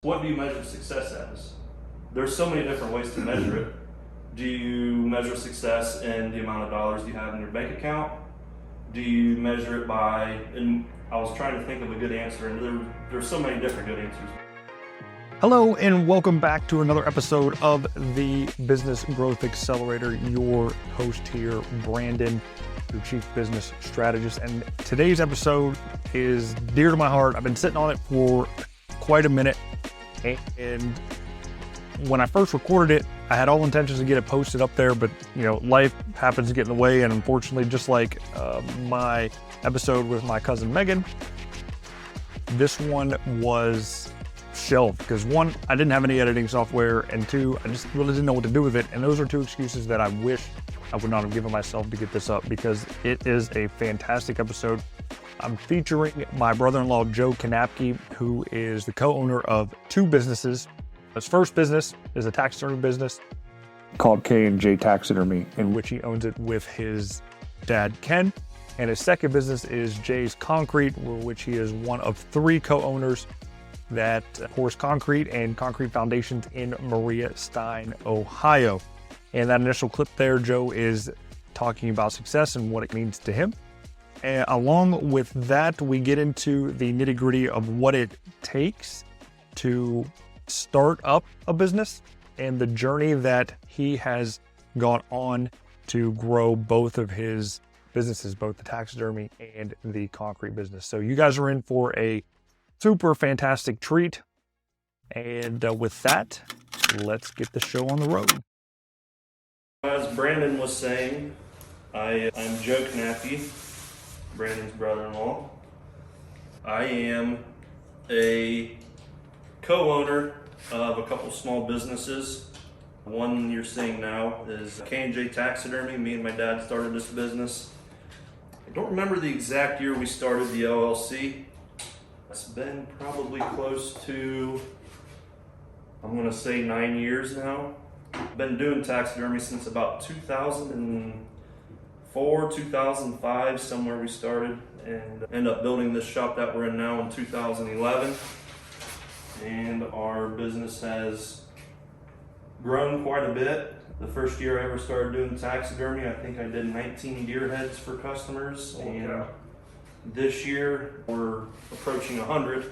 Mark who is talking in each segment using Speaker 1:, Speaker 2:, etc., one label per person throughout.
Speaker 1: What do you measure success as? There's so many different ways to measure it. Do you measure success in the amount of dollars you have in your bank account? Do you measure it by, and I was trying to think of a good answer, and there's so many different good answers.
Speaker 2: Hello, and welcome back to another episode of the Business Growth Accelerator. Your host here, Brandon, your Chief Business Strategist. And today's episode is dear to my heart. I've been sitting on it for quite a minute. And when I first recorded it, I had all intentions to get it posted up there, but life happens to get in the way. And unfortunately, just like my episode with my cousin Megan, this one was shelved because one, I didn't have any editing software, and two, I just really didn't know what to do with it. And those are two excuses that I wish I would not have given myself to get this up, because it is a fantastic episode. I'm featuring my brother-in-law, Joe Kanapke, who is the co-owner of two businesses. His first business is a taxidermy business called K&J Taxidermy, in which he owns it with his dad, Ken. And his second business is Jay's Concrete, which he is one of three co-owners that pours concrete and concrete foundations in Maria Stein, Ohio. And that initial clip there, Joe is talking about success and what it means to him. And along with that, we get into the nitty-gritty of what it takes to start up a business and the journey that he has gone on to grow both of his businesses, both the taxidermy and the concrete business. So you guys are in for a super fantastic treat. And with that, let's get the show on the road.
Speaker 1: As Brandon was saying, I'm Joe Kanapke, Brandon's brother-in-law. I am a co-owner of a couple small businesses. One you're seeing now is K&J Taxidermy. Me and my dad started this business. I don't remember the exact year we started the LLC. It's been probably close to, I'm gonna say 9 years now. I've been doing taxidermy since about 2004, 2005, somewhere we started, and ended up building this shop that we're in now in 2011. And our business has grown quite a bit. The first year I ever started doing taxidermy, I think I did 19 deer heads for customers. And this year we're approaching 100.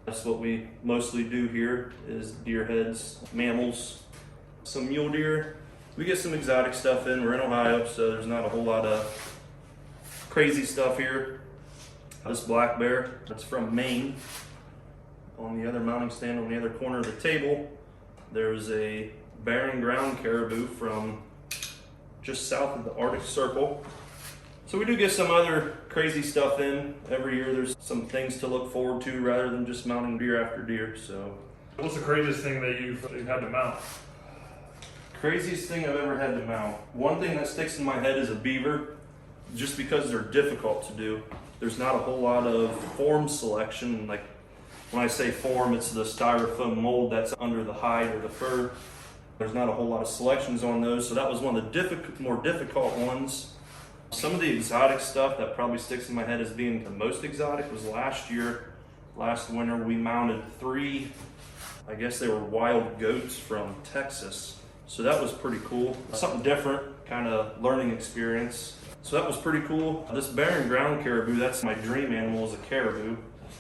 Speaker 1: That's what we mostly do here, is deer heads, mammals, some mule deer. We get some exotic stuff in. We're in Ohio, so there's not a whole lot of crazy stuff here. This black bear, that's from Maine. On the other mounting stand on the other corner of the table, there's a barren ground caribou from just south of the Arctic Circle. So we do get some other crazy stuff in. Every year there's some things to look forward to rather than just mounting deer after deer. So,
Speaker 3: what's the craziest thing that you've had to mount?
Speaker 1: Craziest thing I've ever had to mount. One thing that sticks in my head is a beaver, just because they're difficult to do. There's not a whole lot of form selection. Like when I say form, it's the styrofoam mold that's under the hide or the fur. There's not a whole lot of selections on those, so that was one of the more difficult ones. Some of the exotic stuff that probably sticks in my head as being the most exotic was last winter, we mounted 3, I guess they were wild goats from Texas. So that was pretty cool. Something different, kind of learning experience. So that was pretty cool. This barren ground caribou, that's my dream animal, is a caribou.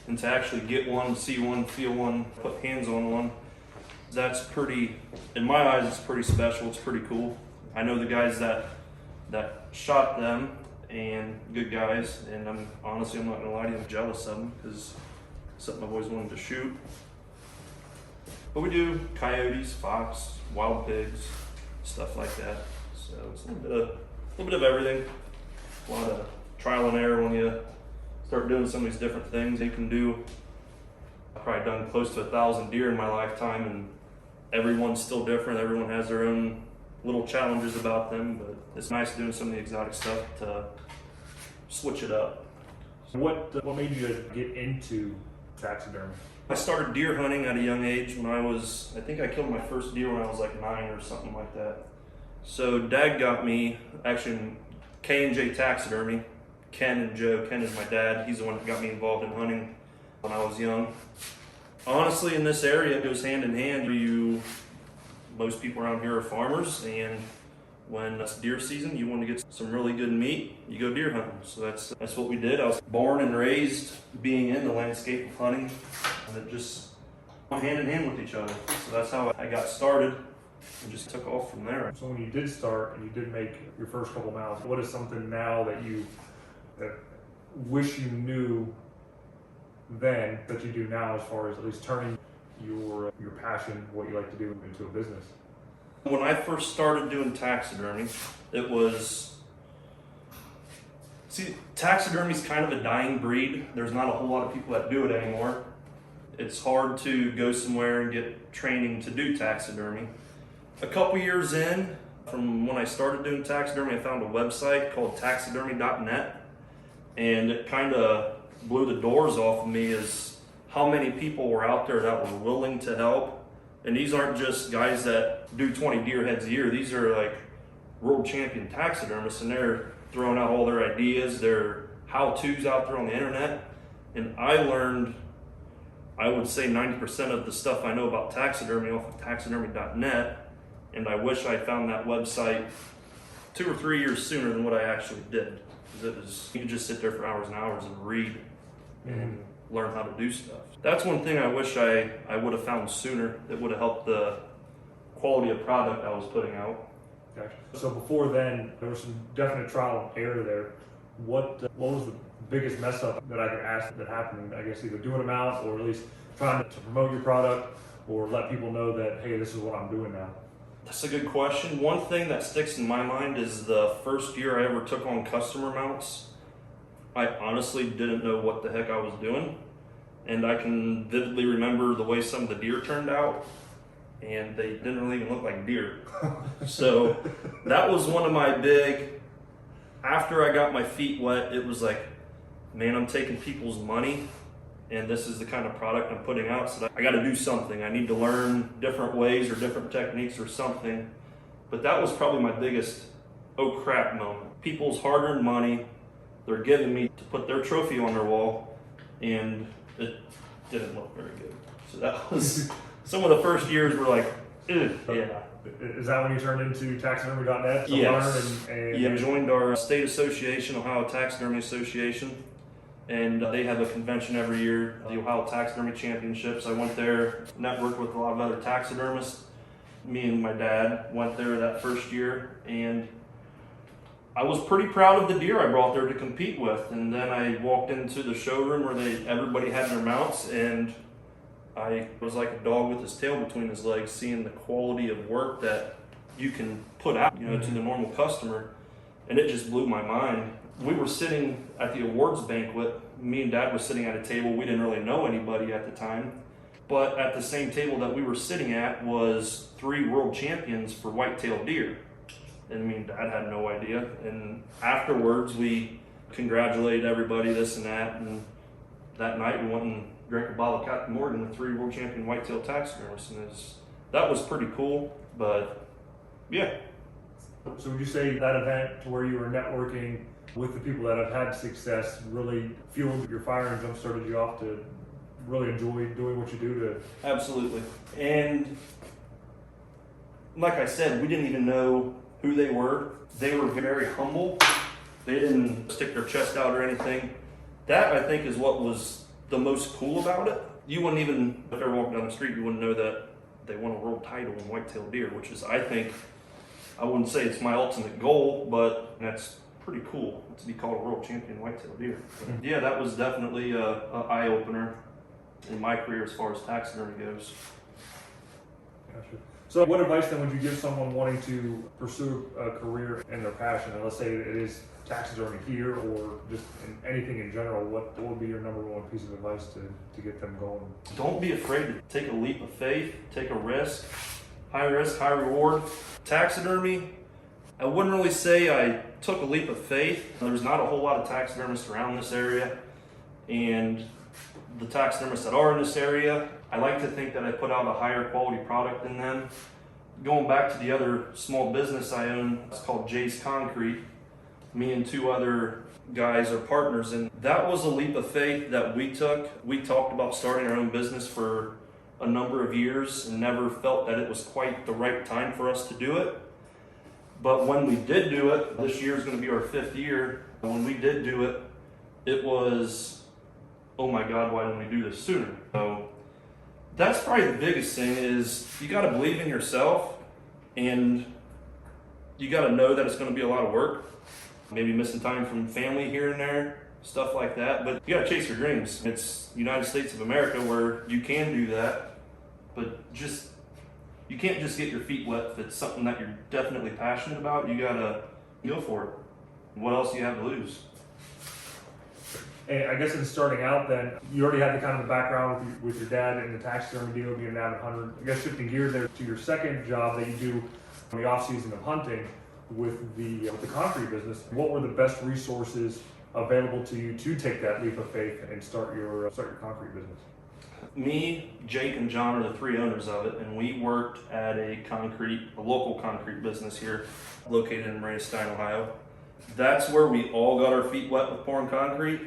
Speaker 1: And to actually get one, see one, feel one, put hands on one, that's pretty, in my eyes, it's pretty special. It's pretty cool. I know the guys that shot them, and good guys, and I'm not gonna lie to you, I'm jealous of them because it's something I've always wanted to shoot. But we do coyotes, fox, wild pigs, stuff like that. So it's a little bit of everything. A lot of trial and error when you start doing some of these different things you can do. I've probably done close to 1,000 deer in my lifetime, and everyone's still different. Everyone has their own little challenges about them, but it's nice doing some of the exotic stuff to switch it up.
Speaker 3: What made you get into taxidermy?
Speaker 1: I started deer hunting at a young age when I think I killed my first deer when I was like 9 or something like that. So Dad got me, actually in K&J Taxidermy, Ken and Joe. Ken is my dad. He's the one that got me involved in hunting when I was young. Honestly, in this area, it goes hand in hand. Most people around here are farmers, and when it's deer season, you want to get some really good meat, you go deer hunting. So that's what we did. I was born and raised being in the landscape of hunting, and it just went hand in hand with each other. So that's how I got started and just took off from there.
Speaker 3: So when you did start and you did make your first couple mounts, what is something now that you wish you knew then that you do now, as far as at least turning your passion, what you like to do, into a business?
Speaker 1: When I first started doing taxidermy, taxidermy is kind of a dying breed. There's not a whole lot of people that do it anymore. It's hard to go somewhere and get training to do taxidermy. A couple years in, from when I started doing taxidermy, I found a website called taxidermy.net, and it kind of blew the doors off of me as how many people were out there that were willing to help. And these aren't just guys that do 20 deer heads a year. These are like world champion taxidermists, and they're throwing out all their ideas, their how-tos out there on the internet. And I learned, I would say 90% of the stuff I know about taxidermy off of taxidermy.net, and I wish I found that website 2 or 3 years sooner than what I actually did. Because you could just sit there for hours and hours and read and learn how to do stuff. That's one thing I wish I would have found sooner that would have helped the quality of product I was putting out.
Speaker 3: Gotcha. So before then, there was some definite trial and error there. What was the biggest mess up that I could ask that happened? I guess either doing them out, or at least trying to promote your product, or let people know that, hey, this is what I'm doing now.
Speaker 1: That's a good question. One thing that sticks in my mind is the first year I ever took on customer mounts. I honestly didn't know what the heck I was doing. And I can vividly remember the way some of the deer turned out, and they didn't really even look like deer. So that was one of my after I got my feet wet, it was like, man, I'm taking people's money, and this is the kind of product I'm putting out, so I got to do something. I need to learn different ways or different techniques or something. But that was probably my biggest oh crap moment. People's hard-earned money, they're giving me to put their trophy on their wall, and it didn't look very good. So that was, some of the first years were like, yeah.
Speaker 3: Is that when you turned into taxidermy.net to
Speaker 1: Yes.
Speaker 3: learn?
Speaker 1: I joined our state association, Ohio Taxidermy Association, and they have a convention every year, the Ohio Taxidermy Championships. I went there, networked with a lot of other taxidermists. Me and my dad went there that first year, and I was pretty proud of the deer I brought there to compete with. And then I walked into the showroom where everybody had their mounts, and I was like a dog with his tail between his legs, seeing the quality of work that you can put out, to the normal customer, and it just blew my mind. We were sitting at the awards banquet. Me and Dad were sitting at a table. We didn't really know anybody at the time, but at the same table that we were sitting at was 3 world champions for white-tailed deer. And me and Dad had no idea. And afterwards, we congratulated everybody, this and that. And that night, we went and drank a bottle of Captain Morgan with 3 world champion white-tailed taxidermists. And that was pretty cool. But yeah.
Speaker 3: So would you say that event, to where you were networking with the people that have had success, really fueled your fire and jump started you off to really enjoy doing what you do?
Speaker 1: Absolutely. And like I said, we didn't even know who they were. They were very humble. They didn't stick their chest out or anything. That, I think, is what was the most cool about it. You wouldn't even, if they were walking down the street, you wouldn't know that they won a world title in white-tailed deer, which is, I think, I wouldn't say it's my ultimate goal, but that's pretty cool to be called a world champion white-tailed deer. But yeah, that was definitely a eye-opener in my career as far as taxidermy goes.
Speaker 3: Gotcha. So what advice then would you give someone wanting to pursue a career in their passion? And let's say it is taxidermy here, or just in anything in general, what would be your number one piece of advice to get them going?
Speaker 1: Don't be afraid to take a leap of faith, take a risk, high reward. Taxidermy, I wouldn't really say I took a leap of faith. There's not a whole lot of taxidermists around this area, and the taxidermists that are in this area, I like to think that I put out a higher quality product than them. Going back to the other small business I own, it's called Jay's Concrete. Me and two other guys are partners, and that was a leap of faith that we took. We talked about starting our own business for a number of years and never felt that it was quite the right time for us to do it. But when we did do it, this year is going to be our 5th year. When we did do it, it was, oh my God, why didn't we do this sooner? So that's probably the biggest thing is you got to believe in yourself, and you got to know that it's going to be a lot of work. Maybe missing time from family here and there, stuff like that. But you got to chase your dreams. It's United States of America where you can do that, but you can't just get your feet wet if it's something that you're definitely passionate about. You got to go for it. What else do you have to lose?
Speaker 3: And I guess in starting out then, you already had the kind of the background with your dad in the taxidermy deal, being an avid hunter. I guess shifting gears there to your second job that you do in the off season of hunting with the concrete business. What were the best resources available to you to take that leap of faith and start your concrete business?
Speaker 1: Me, Jake, and John are the 3 owners of it, and we worked at a local concrete business here located in Marina Stein, Ohio. That's where we all got our feet wet with pouring concrete,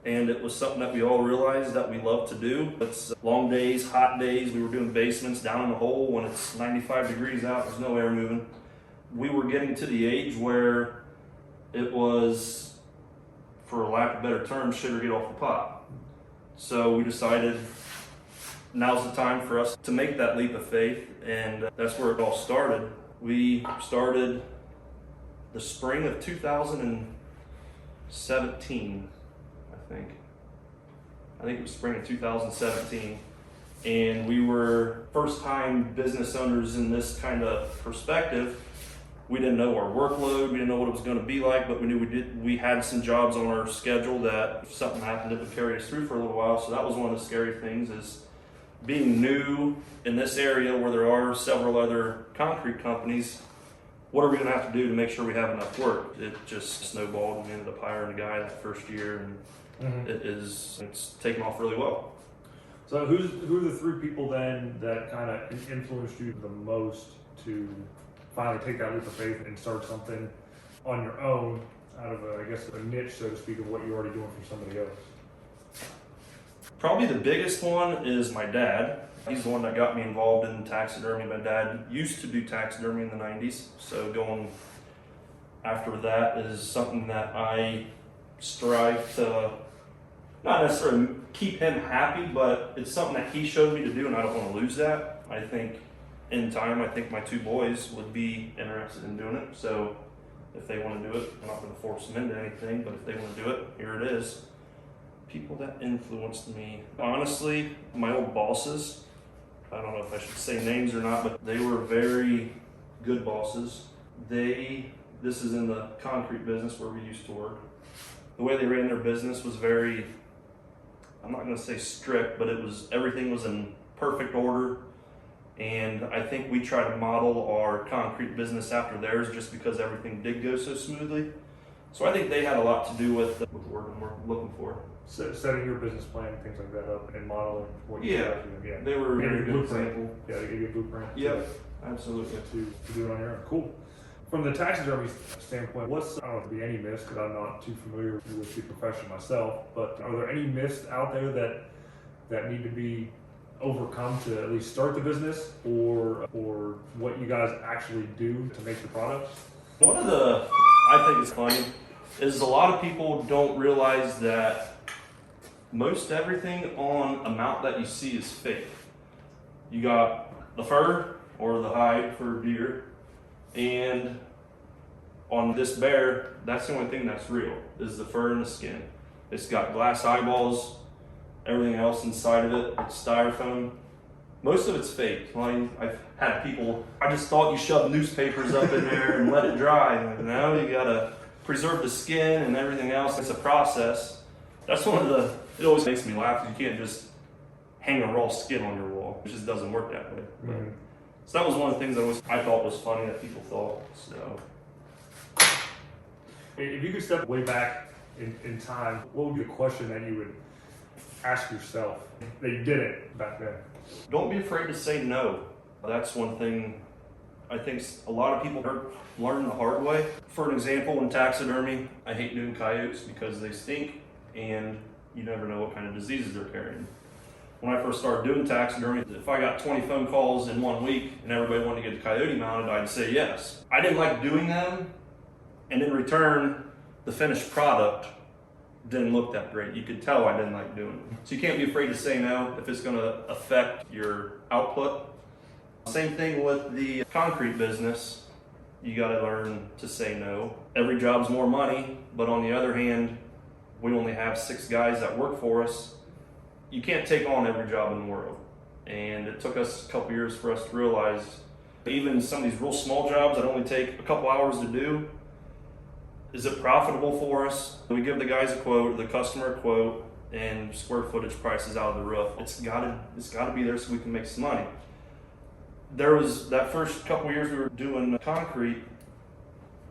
Speaker 1: and it was something that we all realized that we love to do. It's long days, hot days. We were doing basements down in the hole when it's 95 degrees out, there's no air moving. We were getting to the age where it was, for lack of better terms, sugar get off the pot. So we decided now's the time for us to make that leap of faith, and that's where it all started. We started the spring of 2017, I think it was spring of 2017, and we were first-time business owners in this kind of perspective. We didn't know our workload, we didn't know what it was going to be like, but we knew we had some jobs on our schedule that if something happened, it would carry us through for a little while. So that was one of the scary things, is being new in this area where there are several other concrete companies. What are we going to have to do to make sure we have enough work? It just snowballed, and we ended up hiring a guy that first year, and it's taken off really well.
Speaker 3: So who are the 3 people then that kind of influenced you the most to finally take that leap of faith and start something on your own out of a niche, so to speak, of what you're already doing for somebody else?
Speaker 1: Probably the biggest one is my dad. He's the one that got me involved in taxidermy. My dad used to do taxidermy in the 90s, so going after that is something that I strive to not necessarily keep him happy, but it's something that he showed me to do, and I don't want to lose that. I think in time, my 2 boys would be interested in doing it. So if they want to do it, I'm not going to force them into anything, but if they want to do it, here it is. People that influenced me, honestly, my old bosses. I don't know if I should say names or not, but they were very good bosses. This is in the concrete business where we used to work. The way they ran their business was very, I'm not going to say strict, but everything was in perfect order. And I think we try to model our concrete business after theirs just because everything did go so smoothly. So I think they had a lot to do with the word I'm looking for.
Speaker 3: So setting your business plan, things like that up, and modeling what you
Speaker 1: Yeah, they were a very good example.
Speaker 3: Yeah, they gave you a blueprint.
Speaker 1: Yep, absolutely.
Speaker 3: To do it on your own. Cool. From the taxidermy standpoint, I don't know if there'd be any myths, because I'm not too familiar with the profession myself, but are there any myths out there that need to be overcome to at least start the business, or what you guys actually do to make the products?
Speaker 1: One of the, I think is funny, is a lot of people don't realize that most everything on a mount that you see is fake. You got the fur or the hide for deer, and on this bear, that's the only thing that's real, is the fur and the skin. It's got glass eyeballs, everything else inside of it, it's styrofoam. Most of it's fake. I've had people, I just thought you shoved newspapers up in there and let it dry. I'm like, no, you gotta preserve the skin and everything else. It's a process. That's it always makes me laugh. You can't just hang a raw skin on your wall. It just doesn't work that way.
Speaker 3: Mm-hmm.
Speaker 1: So that was one of the things I thought was funny that people thought. So,
Speaker 3: if you could step way back in time, what would be a question that you would ask yourself that you didn't back then?
Speaker 1: don't be afraid to say no. That's one thing I think a lot of people learn the hard way. For an example, in taxidermy, I hate doing coyotes because they stink and you never know what kind of diseases they're carrying. When I first started doing taxidermy, if I got 20 phone calls in 1 week and everybody wanted to get the coyote mounted, I'd say yes. I didn't like doing them, and in return, the finished product didn't look that great. You could tell I didn't like doing them. So you can't be afraid to say no if it's going to affect your output. Same thing with the concrete business. You got to learn to say no. Every job's more money, but on the other hand, we only have 6 guys that work for us. You can't take on every job in the world. And it took us a couple years for us to realize even some of these real small jobs that only take a couple hours to do, is it profitable for us? We give the guys a quote, the customer a quote, and square footage prices out of the roof. It's gotta be there so we can make some money. There was that first couple years we were doing concrete,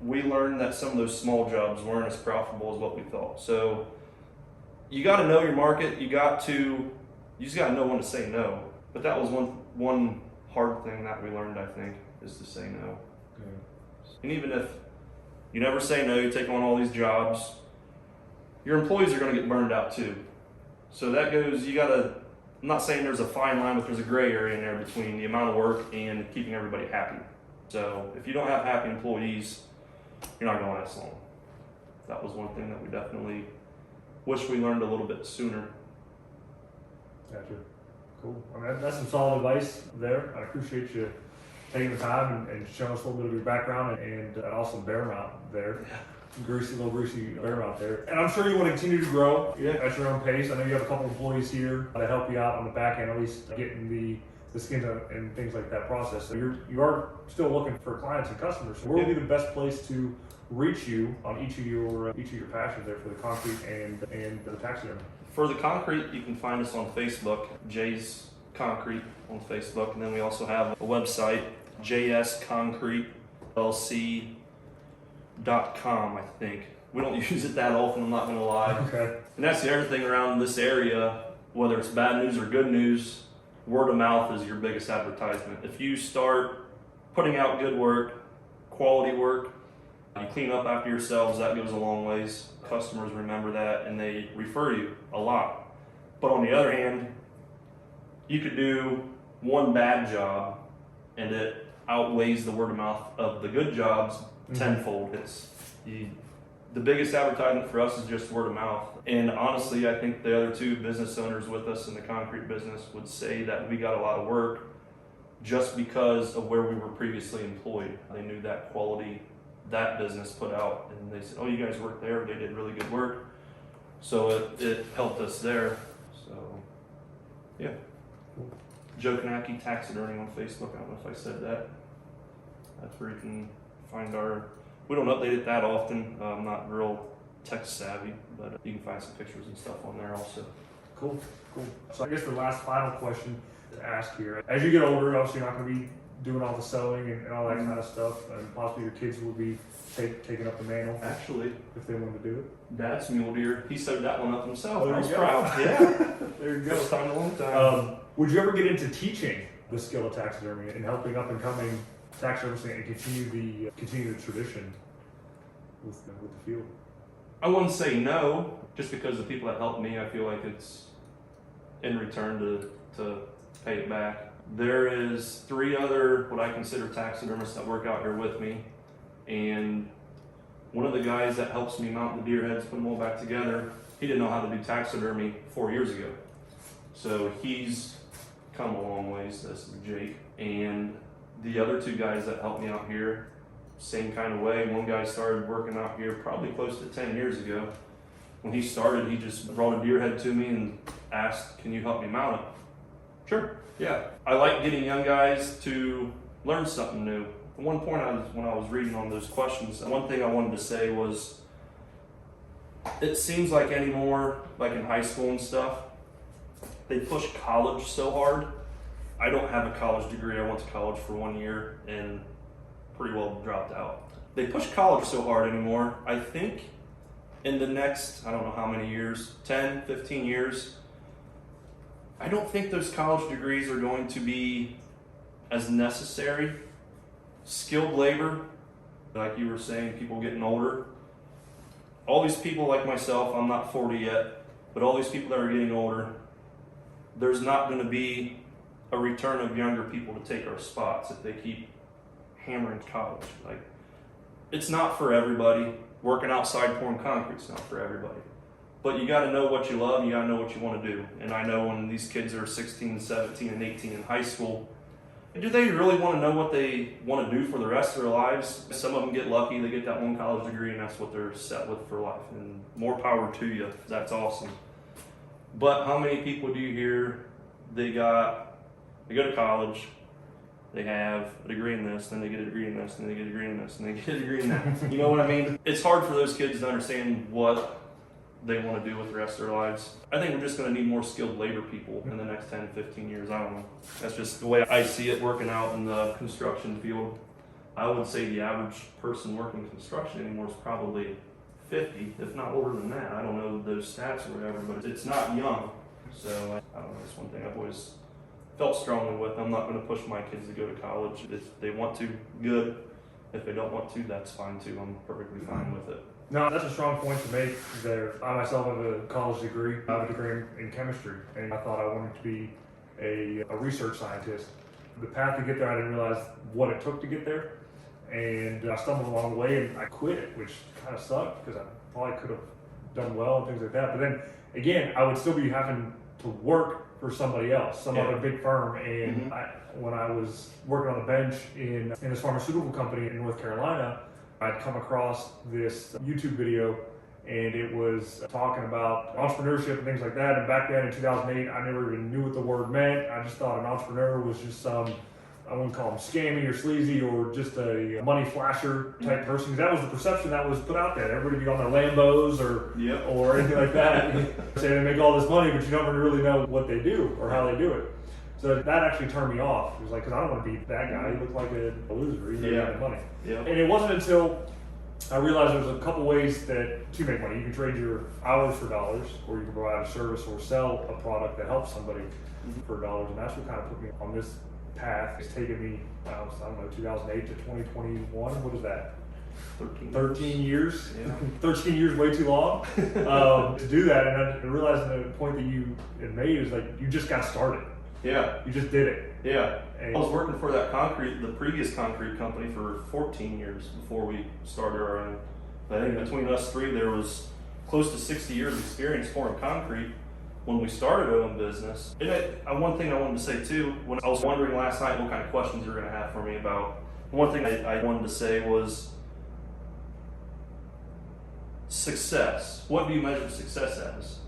Speaker 1: we learned that some of those small jobs weren't as profitable as what we thought. So you got to know your market. You just got to know when to say no. But that was one hard thing that we learned, I think, is to say no.
Speaker 3: Yeah.
Speaker 1: And even if you never say no, you take on all these jobs, your employees are going to get burned out too. So that goes, I'm not saying there's a fine line, but there's a gray area in there between the amount of work and keeping everybody happy. So if you don't have happy employees, you're not going to last long. That was one thing that we definitely wish we learned a little bit sooner.
Speaker 3: Gotcha. Cool. I mean, that's some solid advice there. I appreciate you taking the time and showing us a little bit of your background and an awesome bear mount there. Little greasy bear mount there. And I'm sure you want to continue to grow at your own pace. I know you have a couple employees here that help you out on the back end, at least getting the skins and things like that process. So you are still looking for clients and customers. So where would be the best place to reach you on each of your passions there for the concrete and the taxidermy?
Speaker 1: For the concrete, you can find us on Facebook, Jay's Concrete on Facebook, and then we also have a website, jsconcretellc.com, I think. We don't use it that often, I'm not going to lie.
Speaker 3: Okay.
Speaker 1: And that's the other thing around this area, whether it's bad news or good news, word of mouth is your biggest advertisement. If you start putting out good work, quality work, you clean up after yourselves, that goes a long ways. Customers remember that and they refer you a lot. But on the other hand, you could do one bad job and it outweighs the word of mouth of the good jobs tenfold. The biggest advertisement for us is just word of mouth. And honestly, I think the other 2 business owners with us in the concrete business would say that we got a lot of work just because of where we were previously employed. They knew that quality that business put out, and they said, oh, you guys worked there, they did really good work. So it helped us there. So, yeah. Joe Kanaki Taxidermy on Facebook. I don't know if I said that. That's where you can find we don't update it that often. I'm not real tech savvy, but you can find some pictures and stuff on there also.
Speaker 3: Cool. So I guess the final question to ask here, as you get older, obviously you're not going to be doing all the sewing and all that kind of stuff, and possibly your kids will be taking up the mantle.
Speaker 1: Actually,
Speaker 3: if they wanted to do it.
Speaker 1: Dad's mule deer, he sewed that one up himself.
Speaker 3: Oh,
Speaker 1: I was proud. Yeah.
Speaker 3: There you go.
Speaker 1: First time in a long time.
Speaker 3: Would you ever get into teaching the skill of taxidermy and helping up and coming taxidermists and continue the tradition with the field?
Speaker 1: I wouldn't say no, just because the people that helped me, I feel like it's in return to pay it back. There is 3 other what I consider taxidermists that work out here with me, and one of the guys that helps me mount the deer heads, put them all back together, he didn't know how to do taxidermy 4 years ago. So he's come a long ways. This is Jake. And the other 2 guys that helped me out here, same kind of way. One guy started working out here probably close to 10 years ago. When he started, he just brought a deer head to me and asked, can you help me mount it? Sure, yeah. I like getting young guys to learn something new. At one point, when I was reading on those questions, one thing I wanted to say was, it seems like anymore, like in high school and stuff, they push college so hard. I don't have a college degree. I went to college for 1 year and pretty well dropped out. They push college so hard anymore. I think in the next, I don't know how many years, 10, 15 years, I don't think those college degrees are going to be as necessary skilled labor, like you were saying, people getting older. All these people like myself, I'm not 40 yet, but all these people that are getting older, there's not going to be a return of younger people to take our spots if they keep hammering college. Like, it's not for everybody. Working outside pouring concrete's not for everybody. But you got to know what you love, and you got to know what you want to do. And I know when these kids are 16, 17, and 18 in high school, do they really want to know what they want to do for the rest of their lives? Some of them get lucky, they get that one college degree, and that's what they're set with for life. And more power to you. That's awesome. But how many people do you hear they go to college, they have a degree in this, then they get a degree in this, then they get a degree in this, and they get a degree in that. You know what I mean? It's hard for those kids to understand what they want to do with the rest of their lives. I think we're just going to need more skilled labor people in the next 10, 15 years. I don't know. That's just the way I see it working out in the construction field. I would say the average person working construction anymore is probably 50, if not older than that. I don't know those stats or whatever, but it's not young. So I don't know, it's one thing I've always felt strongly with. I'm not going to push my kids to go to college. If they want to, good. If they don't want to, that's fine too. I'm perfectly fine with it.
Speaker 3: No, that's a strong point to make there. I myself have a college degree. I have a degree in chemistry, and I thought I wanted to be a research scientist. The path to get there, I didn't realize what it took to get there, and I stumbled along the way and I quit it, which kind of sucked because I probably could have done well and things like that. But then again, I would still be having to work for somebody else, some other big firm. And when I was working on the bench in this pharmaceutical company in North Carolina, I'd come across this YouTube video, and it was talking about entrepreneurship and things like that. And back then in 2008, I never even knew what the word meant. I just thought an entrepreneur was just some, I wouldn't call them scammy or sleazy or just a money flasher type person. Because that was the perception that was put out there. Everybody be on their Lambos or anything like that. Say they make all this money, but you don't really know what they do or how they do it. So that actually turned me off. It was like, because I don't want to be that guy. He looked like a loser. He made money. And it wasn't until I realized there was a couple ways to make money. You can trade your hours for dollars, or you can provide a service or sell a product that helps somebody for dollars. And that's what kind of put me on this path. It's taken me, I don't know, 2008 to 2021. What is that? 13 years. 13 years, way too long to do that. And I realized the point that you had made is like, you just got started. You just did it.
Speaker 1: And I was working for the previous concrete company for 14 years before we started our own. I think between us three, there was close to 60 years of experience pouring concrete when we started our own business. And one thing I wanted to say too, when I was wondering last night what kind of questions you were going to have for me about, one thing I wanted to say was success. What do you measure success as?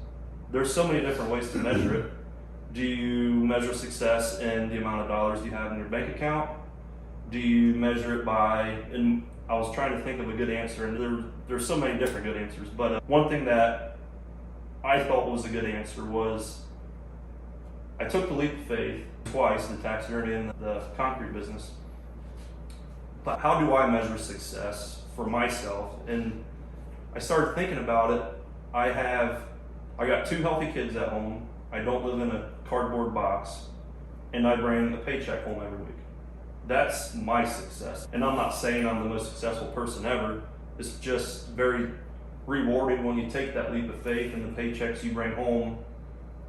Speaker 1: There's so many different ways to measure it. Do you measure success in the amount of dollars you have in your bank account? Do you measure it by, and I was trying to think of a good answer, and there's so many different good answers, but one thing that I thought was a good answer was, I took the leap of faith twice, the taxidermy and the concrete business, but how do I measure success for myself? And I started thinking about it. I got 2 healthy kids at home. I don't live in a cardboard box, and I bring a paycheck home every week. That's my success. And I'm not saying I'm the most successful person ever. It's just very rewarding when you take that leap of faith and the paychecks you bring home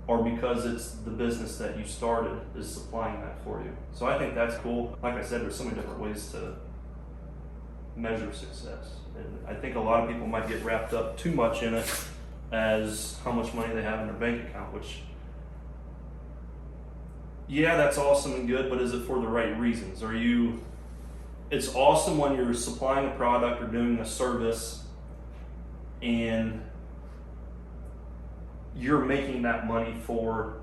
Speaker 1: are because it's the business that you started is supplying that for you. So I think that's cool. Like I said, there's so many different ways to measure success. And I think a lot of people might get wrapped up too much in it as how much money they have in their bank account, which, yeah, that's awesome and good, but is it for the right reasons? It's awesome when you're supplying a product or doing a service and you're making that money for,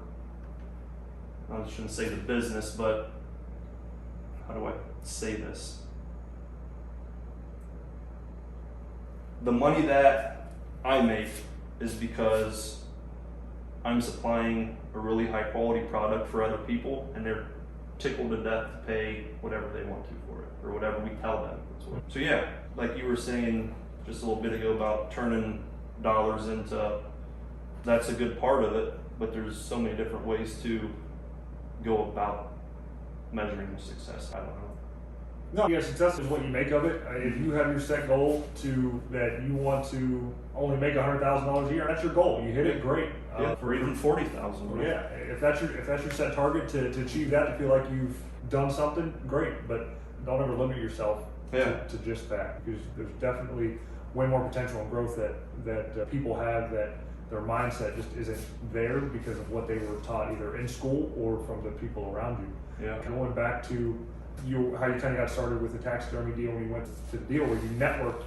Speaker 1: I shouldn't say the business, but how do I say this? The money that I make is because I'm supplying a really high quality product for other people, and they're tickled to death to pay whatever they want to for it, or whatever we tell them. So yeah, like you were saying just a little bit ago about turning dollars into, that's a good part of it, but there's so many different ways to go about measuring success. I don't know.
Speaker 3: No, yeah, success is what you make of it. If you have your set goal that you want to only make $100,000 a year, that's your goal. You hit it, great.
Speaker 1: Or even 40,000.
Speaker 3: Yeah, if that's your set target to achieve that, to feel like you've done something, great. But don't ever limit yourself to just that, because there's definitely way more potential and growth that people have, that their mindset just isn't there because of what they were taught either in school or from the people around you.
Speaker 1: Yeah.
Speaker 3: Going back to how you kind of got started with the taxidermy deal, when you went to the deal where you networked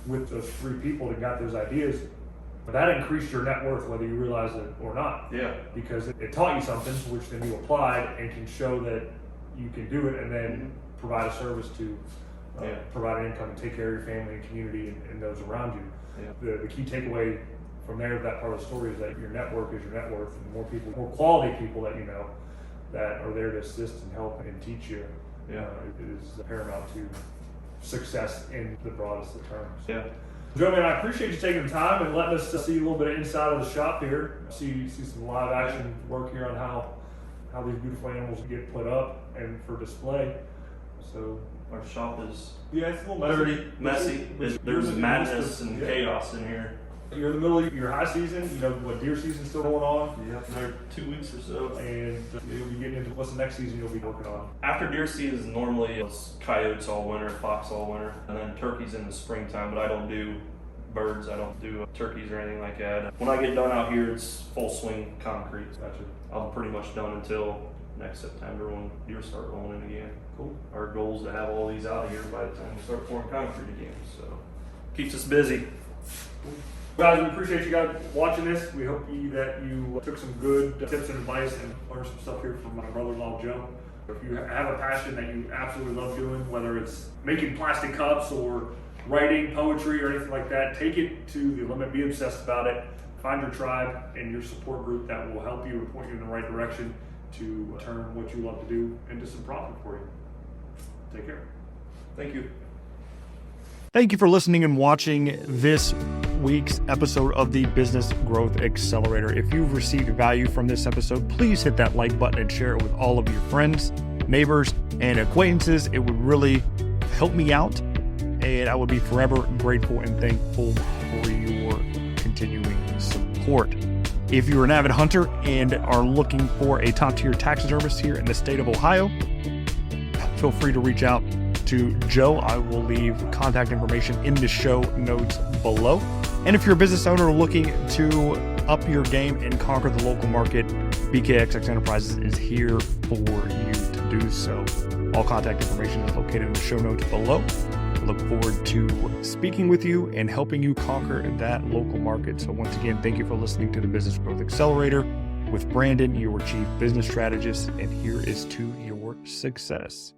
Speaker 3: with those 3 people that got those ideas, but that increased your net worth whether you realize it or not.
Speaker 1: Yeah.
Speaker 3: Because it taught you something, which then you applied and can show that you can do it, and then provide a service to provide an income and take care of your family and community and those around you.
Speaker 1: Yeah.
Speaker 3: The key takeaway from there, that part of the story, is that your network is your net worth, and more people, more quality people that you know that are there to assist and help and teach you. It is paramount to success in the broadest of terms.
Speaker 1: Yeah.
Speaker 3: Joe, man, I appreciate you taking the time and letting us see a little bit of inside of the shop here. See some live action work here on how these beautiful animals get put up and for display. So
Speaker 1: Our shop is
Speaker 3: it's a little
Speaker 1: messy. There's madness and chaos in here.
Speaker 3: You're in the middle of your high season. You know what, deer season's still going on.
Speaker 1: Yeah, another 2 weeks or so.
Speaker 3: And you'll be getting into what's the next season you'll be working on.
Speaker 1: After deer season, normally it's coyotes all winter, fox all winter, and then turkeys in the springtime. But I don't do birds. I don't do turkeys or anything like that. When I get done out here, it's full swing concrete.
Speaker 3: Gotcha.
Speaker 1: I'm pretty much done until next September when deer start rolling in again.
Speaker 3: Cool.
Speaker 1: Our goal is to have all these out of here by the time we start pouring concrete again. So keeps us busy.
Speaker 3: Guys, we appreciate you guys watching this. We hope that you took some good tips and advice and learned some stuff here from my brother-in-law, Joe. If you have a passion that you absolutely love doing, whether it's making plastic cups or writing poetry or anything like that, take it to the limit. Be obsessed about it. Find your tribe and your support group that will help you and point you in the right direction to turn what you love to do into some profit for you. Take care.
Speaker 1: Thank you.
Speaker 2: Thank you for listening and watching this week's episode of the Business Growth Accelerator. If you've received value from this episode, please hit that like button and share it with all of your friends, neighbors, and acquaintances. It would really help me out, and I would be forever grateful and thankful for your continuing support. If you're an avid hunter and are looking for a top-tier taxidermist here in the state of Ohio, feel free to reach out to Joe. I will leave contact information in the show notes below. And if you're a business owner looking to up your game and conquer the local market, BKXX Enterprises is here for you to do so. All contact information is located in the show notes below. I look forward to speaking with you and helping you conquer that local market. So once again, thank you for listening to the Business Growth Accelerator with Brandon, your Chief Business Strategist, and here is to your success.